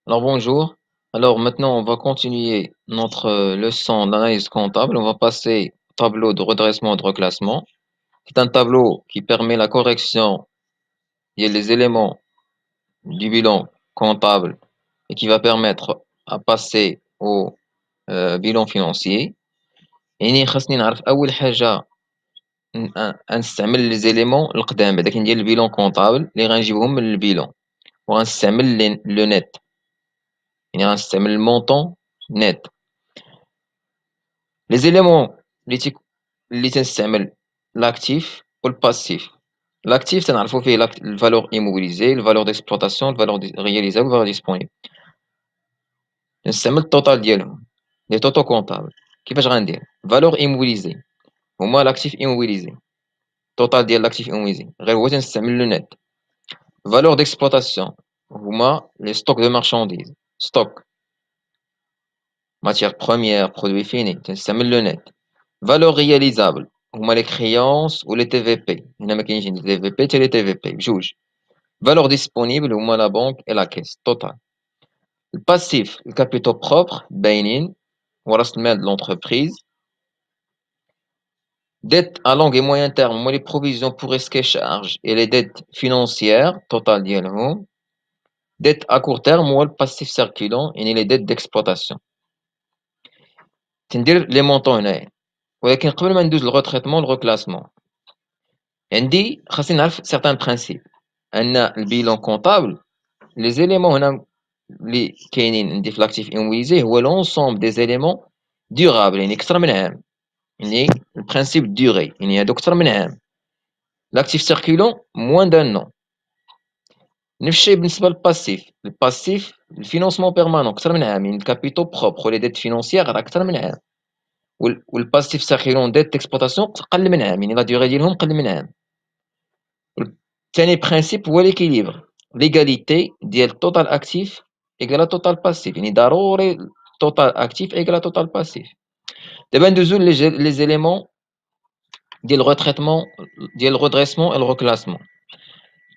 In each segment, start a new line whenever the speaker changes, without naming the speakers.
Alors bonjour. Alors maintenant, on va continuer notre leçon d'analyse comptable. On va passer au tableau de redressement et de reclassement. C'est un tableau qui permet la correction des éléments du bilan comptable et qui va permettre à passer au bilan financier. يعني خاصني نعرف أول حاجة نستعمل les éléments القدام بعدا كاين ديال البيلون كونطابل اللي غنجيبهم من البيلون وغنستعمل لو نت يعني غنستعمل المونطون نت. Les éléments اللي تنستعمل l'actif ou le passif. L'actif تنعرفو فيه le valeur immobilisée, le valeur d'exploitation, le valeur réalisable, le valeur disponible. نستعمل التوتال ديالهم لي توتو كونطابل. كيفاش غندير؟ valeur immobilisée هما l'actif immobilisé. total ديال l'actif immobilisé غير هو تنستعمل le net. valeur d'exploitation هما les stocks de marchandises. stock matière première, produit fini تنستعمل le net. valeur réalisable هما les créances ou les TVP. هنا ما كاينش les TVP حتى les TVP بجوج. valeur disponible هما la banque et la caisse total. Le passif, le capitaux propres باينين وراس المال de l'entreprise. Dettes à long et moyen terme هما les provisions pour risques et charges et les dettes financières total ديالهم. Dettes à court terme هو le passif circulant يعني les dettes d'exploitation. تندير les montants هنايا ولكن قبل ما ندوز للغوتريتمون الغوكلاسمون عندي خاصني نعرف certains principes. أن البيلون كونطابل les éléments هنا اللي كاينين عندي في l'actif immobilisé هو l'ensemble des éléments durables يعني أكثر من عام يعني البرانسيب durée يعني هادو أكثر من عام. l'actif circulant moins d'un an. نفس الشيء بالنسبة للباسيف. الباسيف الفينونسمون بيرمانون أكثر من عام يعني الكابيتو بروبر ولي ديت فينونسيير راه أكثر من عام. والباسيف سيركيلون ديت ديكسبلوطاسيون قل من عام يعني لا ديوري ديالهم قل من عام. ثاني برانسيب هو ليكيليبر ليغاليتي ديال توتال اكتيف ايكالا توتال باسيف يعني ضروري توتال اكتيف ايكالا توتال باسيف. دابا ندوزو لي زيليمون ديال الغوتريتمون ديال الغودريسمون و الغوكلاسمون.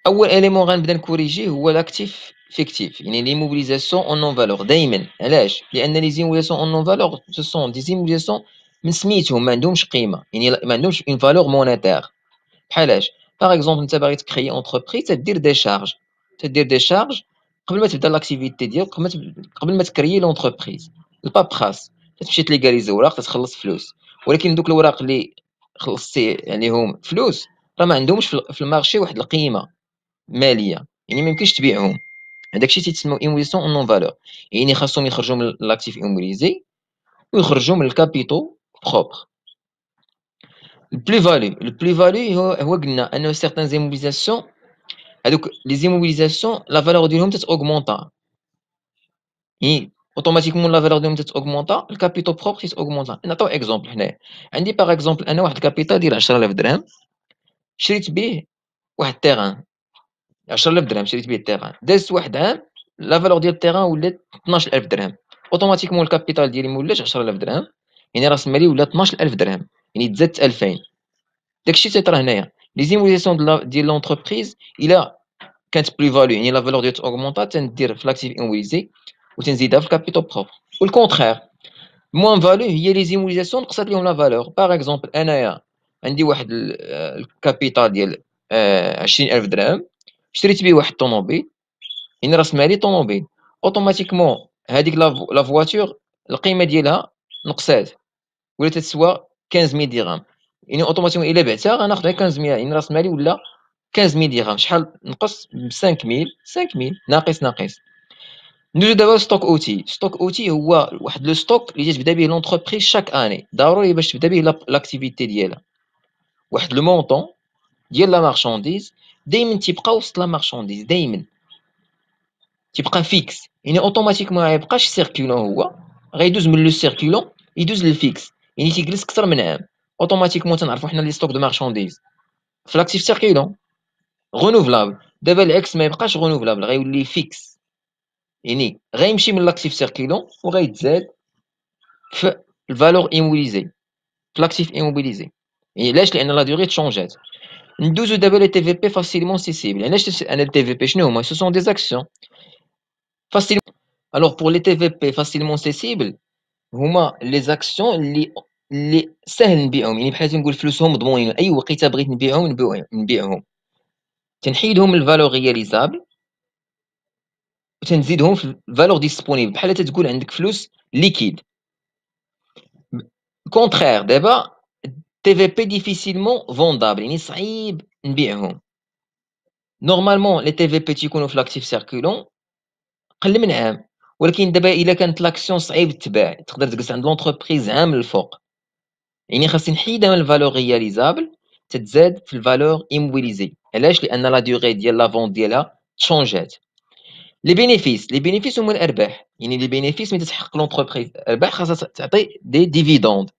اول اليمون غنبدا نكوريجيه هو لاكتيف فيكتيف يعني لي موبيليزاسيون اون نون فالور. دائما علاش؟ لان لي زيموبيليزاسيون اون نون فالور سو سون دي زيموبيليزاسيون من سميتهم ما عندهمش قيمه يعني ما عندهمش اون فالور مونيتير. بحالاش باغ اكزومبل انت باغي تكري اونتربريز تدير دي شارج قبل ما تبدا لاكتيفيتي ديالك قبل ما تكريي لونتربريز. البابخاس تمشي تليغاليزي اوراق تتخلص فلوس ولكن دوك الوراق اللي خلصتي عليهم فلوس راه ما عندهمش في المارشي واحد القيمه ماليه يعني ما يمكنش تبيعهم. هذاك الشيء تيتسمى ايموبيليزاسيون اون نون فالور يعني خاصهم يخرجوا من لاكتيف ايموبيليزي ويخرجوا من الكابيتو بروبر. البلي فالو هو قلنا انه سيغتان زيموبيليزاسيون هادوك لي زيموبيليزاسيون لا فالور ديالهم تتاوغمونطا يعني اوتوماتيكمون لا فالور ديالهم تتاوغمونطا الكابيتو بروبر تيتاوغمونطا. نعطيو اكزومبل هنايا عندي باغ اكزومبل انا واحد الكابيتال ديال 10000 درهم شريت به واحد التيران 10000 درهم شريت به التيران دازت واحد عام لا فالور ديال التيران ولات 12000 درهم اوتوماتيكمون الكابيتال ديالي ما ولاش 10000 درهم يعني راس مالي ولا 12000 درهم يعني تزادت 2000. داكشي تيطرا هنايا لي زيموبيليزاسيون ديال لونتربريز الا كانت بلي فالو يعني لا فالور ديال اوغمونطا تندير في لاكتيف ايموبيليزي وتنزيدها في الكابيتال بروبر. والكونترير موان فالو هي لي زيموبيليزاسيون نقصات ليهم لا فالور. باغ اكزومبل انايا عندي واحد الكابيتال ديال 20000 درهم شريت به واحد الطوموبيل يعني راس مالي طوموبيل اوتوماتيكمون هذيك لا فواتور القيمه ديالها نقصات ولات تسوى 15000 درهم يعني اوتوماتيكمون الا بعتها غناخذ غير 15000 يعني راس مالي ولا 15000 درهم. شحال نقص ب 5000 ناقص. ندوزو دابا ستوك اوتي. ستوك اوتي هو واحد لو ستوك اللي تبدا به لونتربريز شاك اني ضروري باش تبدا به لاكتيفيتي ديالها. واحد لو مونطون ديال لا مارشانديز دائما تيبقى وسط لا مارشانديز دائما تيبقى فيكس يعني اوتوماتيكمون ما يبقاش سيركيلون هو غيدوز من لو سيركيلون يدوز للفيكس يعني تيجلس اكثر من عام. اوتوماتيكمون تنعرفوا حنا لي ستوك دو مارشانديز في لاكتيف سيركيلون رونوفلابل. دابا العكس ما يبقاش رونوفلابل غيولي فيكس يعني غيمشي من لاكتيف سيركيلون وغيتزاد في الفالور ايموبيليزي في لاكتيف ايموبيليزي. يعني علاش؟ لان لا ديوري تشونجات. ندوزو دابا لي تي في بي فاسيلمون سيسيبل. علاش انا التي في بي شنو هما؟ سو سون دي زاكسيون فاسيلمون Alors pour les TVP facilement cessibles هما لي زاكسيون اللي ساهل نبيعهم، يعني بحال تنقول فلوسهم مضمونين، أي وقيتة بغيت نبيعهم نبيعهم، تنحيدهم الفالور رياليزابل وتنزيدهم في الفالور ديسپونيبل بحال تتقول عندك فلوس ليكيد. كونتخيغ دابا TVP ديفيسيلمون فوندابل يعني صعيب نبيعهم. نورمالمون لي TVP تيكونوا في لاكتيف سيركولون قل من عام، ولكن دابا إلا كانت لاكسيون صعيب تباع تقدر تجلس عند لونتربريز عام الفوق، يعني خاصني نحيدها من الفالور رياليزابل تتزاد في الفالور ايموبيليزي. علاش؟ لان لا دوغي ديال لا فونت ديالها تشونجات. لي بينيفيس هما الارباح، يعني لي بينيفيس ملي تتحقق لونتربريز الارباح خاصها تعطي دي ديفيدوند،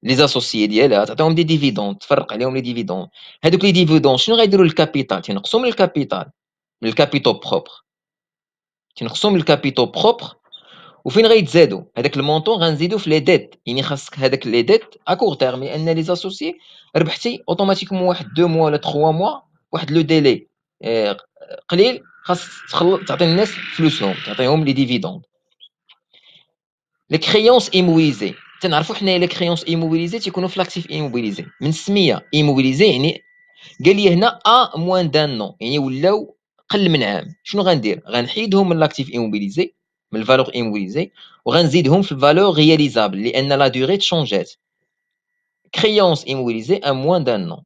لي زاسوسيي ديالها تعطيهم دي ديفيدوند، تفرق عليهم لي ديفيدوند. هادوك لي ديفيدوند شنو غيديروا للكابيتال؟ تينقصوا من الكابيتال، من الكابيتو بروبر، تينقصوا من الكابيتو بروبر. وفين غيتزادوا هذاك المونطون؟ غنزيدو في لي ديت، يعني خاصك هذاك لي ديت ا كور تيرم، لان لي زاسوسيي ربحتي اوتوماتيكمون واحد 2 موا ولا 3 موا، واحد لو ديلي قليل، خاص تعطي الناس فلوسهم، تعطيهم لي ديفيدوند. لي كريونس ايموبيليزي تنعرفوا حنايا لي كريونس ايموبيليزي تيكونوا في لاكتيف ايموبيليزي من السميه ايموبيليزي، يعني قال لي هنا ا موان دان نو، يعني ولاو قل من عام. شنو غندير؟ غنحيدهم من لاكتيف ايموبيليزي، من الفالور ايموبيليزي، وغنزيدهم في الفالور رياليزابل لان لا دوغي تشونجات. كريونس ايموبيليزي ا موان دان نو.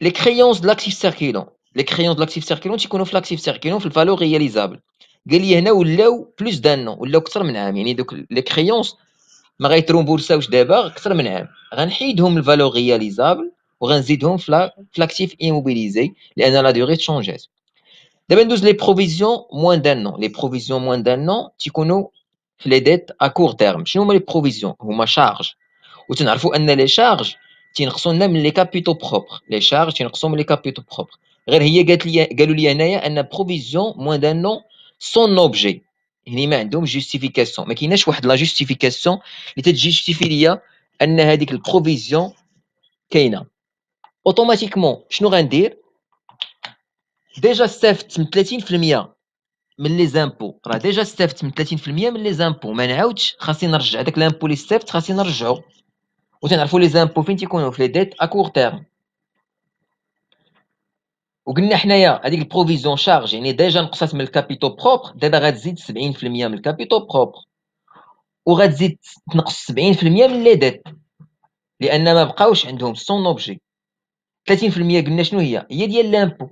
لي كريونس د لاكتيف سيركيلون، لي كريونس د لاكتيف سيركيلون تيكونوا في لاكتيف سيركيلون في الفالور رياليزابل. قال لي هنا ولاو بلوس دان نو، ولاو اكثر من عام، يعني دوك لي كريونس ما غيترومبورساوش دابا اكثر من عام. غنحيدهم الفالور رياليزابل وغنزيدهم في لاكتيف ايموبيليزي لان لا دوغي تشونجات. دابا ندوز لي بروفيزيون موان دان نون. لي بروفيزيون موان دان نون تيكونوا في لي ديت ا كور تيرم. شنو هما لي بروفيزيون؟ هما شارج، وتنعرفوا ان لي شارج تينقصوا لنا من لي كابيتو بروبر، لي شارج تينقصوا من لي كابيتو بروبر. غير هي قالوا لي هنايا ان بروفيزيون موان دان نون سون اوبجي، يعني ما عندهم جوستيفيكاسيون، ما كايناش واحد لا جوستيفيكاسيون اللي تجيستيفي ليا ان هذيك البروفيزيون كاينه. اوتوماتيكمون شنو غندير؟ ديجا استفدت من 30% من لي زامبو، راه ديجا استفدت من 30% من لي زامبو، ما نعاودش خاصني نرجع داك لامبو اللي استفدت، خاصني نرجعو. وتنعرفوا لي زامبو فين تيكونوا؟ في لي ديت ا كور تيرم. وقلنا حنايا هذيك البروفيزيون شارج يعني ديجا نقصات من الكابيتو بروبر، دابا غتزيد 70% من الكابيتو بروبر، وغتزيد تنقص 70% من لي ديت لان ما بقاوش عندهم سون اوبجي. 30% قلنا شنو هي؟ هي ديال لامبو،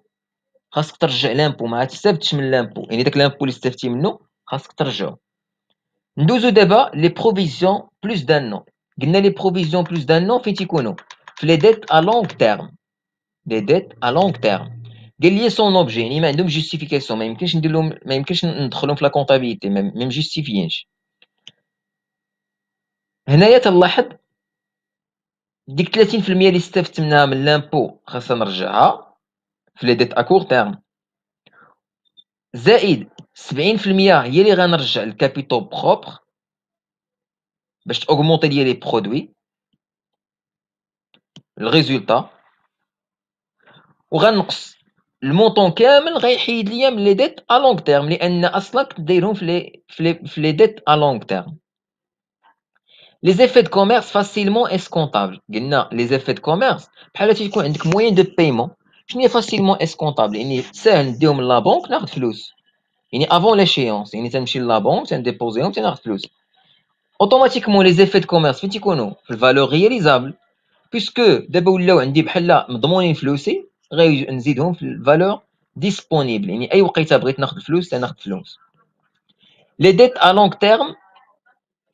خاصك ترجع لامبو، ما استفدتش من لامبو، يعني داك لامبو اللي استفدتي منه خاصك ترجعو. ندوزو دابا لي بروفيزيون بلوس دان نون. قلنا لي بروفيزيون بلوس دان نون فين تيكونوا؟ في لي ديت ا لونغ تيرم، لي ديت ا لونغ تيرم. قال لي سون اوبجي يعني ما عندهم جوستيفيكاسيون، ما يمكنش ندير لهم، ما يمكنش ندخلهم في لا كونطابيليتي، ما مجوستيفيينش. هنايا تنلاحظ ديك 30% اللي استفدت منها من لامبو خاصها نرجعها في لي ديت ا كور تيرم، زائد 70% هي اللي غنرجع الكابيتو بروبر باش تاوغمونطي ليا لي برودوي الريزولتا، وغنقص المونطون كامل غيحيد ليا من لي ديت ا لونغ تيرم لان اصلا كنت دايرهم في لي ديت ا لونغ تيرم. لي زيفي دو كوميرس فاسيلمون اسكونطابل. قلنا لي زيفي دو كوميرس بحال تيكون عندك موين دو بايمون. شنو هي فاسيلمون اسكونطابل؟ يعني ساهل نديهم من لا بونك ناخذ فلوس، يعني افون ليشيونس، يعني تنمشي لا بونك تنديبوزيهم تناخذ فلوس. اوتوماتيكمون لي زيفي دو كوميرس فين تيكونوا؟ في الفالور رياليزابل، بيسكو دابا ولاو عندي بحال مضمونين فلوسي، نزيدهم في الفالور ديسپونيبل، يعني اي وقيته بغيت ناخذ فلوس تناخذ فلوس. لي ديت ا لونغ تيرم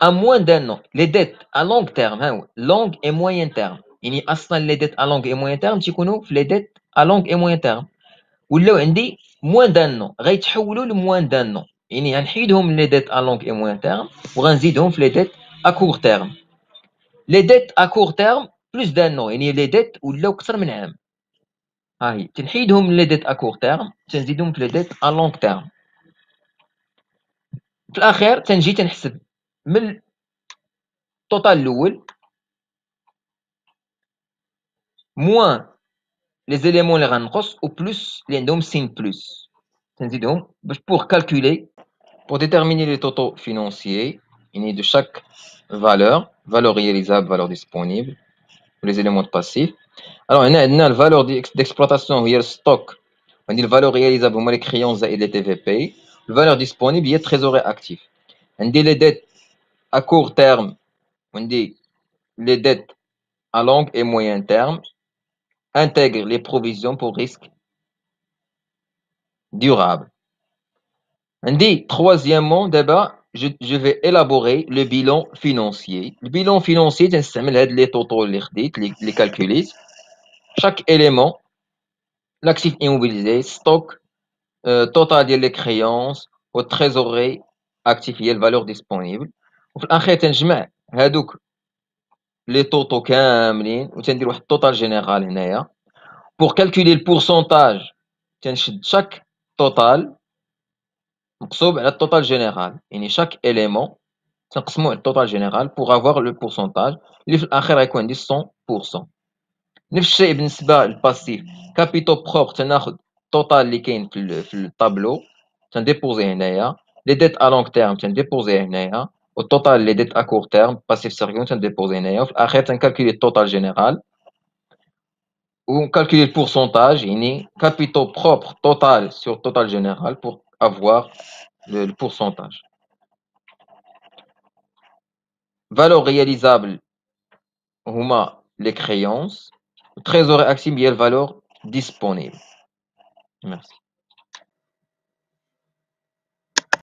ا موان دان نون. لي ديت ا لونغ تيرم ها هو لونغ اي موين تيرم، يعني اصلا لي ديت ا لونغ اي موين تيرم تيكونوا في لي ديت ا لونغ اي موين تيرم، ولاو عندي موان دان نون، غيتحولوا لموان دان نون، يعني غنحيدهم من لي ديت ا لونغ اي موين تيرم وغنزيدهم في لي ديت ا كور تيرم. لي ديت ا كور تيرم بلوس دان نون، يعني لي ديت ولاو اكثر من عام، ها هي تنحيدهم من لي ديت ا كور تيرم تنزيدهم في لي ديت ا لونغ تيرم. في الاخير تنجي تنحسب من التوتال الاول موان لي زيليمون اللي غنقص و بلوس اللي عندهم سين بلوس. pour calculer, pour déterminer les totaux financiers de chaque valeur réalisable, valeur disponible, les éléments de passif. Alors, on a la valeur d'exploitation, il y a le stock. On dit la valeur réalisable, les créances et les TVP. La valeur disponible, il y a le trésorerie actif. On dit les dettes à court terme, on dit les dettes à long et moyen terme, intègre les provisions pour risques durables. On dit, troisièmement, d'abord, je vais élaborer le bilan financier. Le bilan financier, c'est les totaux, les calculs. Chaque élément, l'actif immobilisé, stock, total des créances, au trésorerie actif, il y a la valeur disponible. وفي الأخير تنجمع هادوك les totaux كاملين وتندير واحد التوتال جينيرال هنايا. Pour calculer le pourcentage, تنشد chaque total مقسوم على التوتال جينيرال. يعني chaque élément تنقسمو على التوتال جينيرال pour avoir le pourcentage اللي في الأخير غيكون عندي 100%. نفس الشيء بالنسبة للباسيف. كابيتو بروبر تناخد التوتال اللي كاين في الطابلو تنديبوزي هنايا. لي ديت ا لونغ تيرم تنديبوزي هنايا. والتوتال لي ديت ا كور تيرم باسيف سيركون تنديبوزي هنايا. وفي الأخير تنكالكولي التوتال جينيرال وكالكولي البورسونتاج يعني كابيتو بروبر توتال sur total général pour avoir le pourcentage. Valeur réalisable هما les créances. Trésor actif هي الفالور disponible. Merci.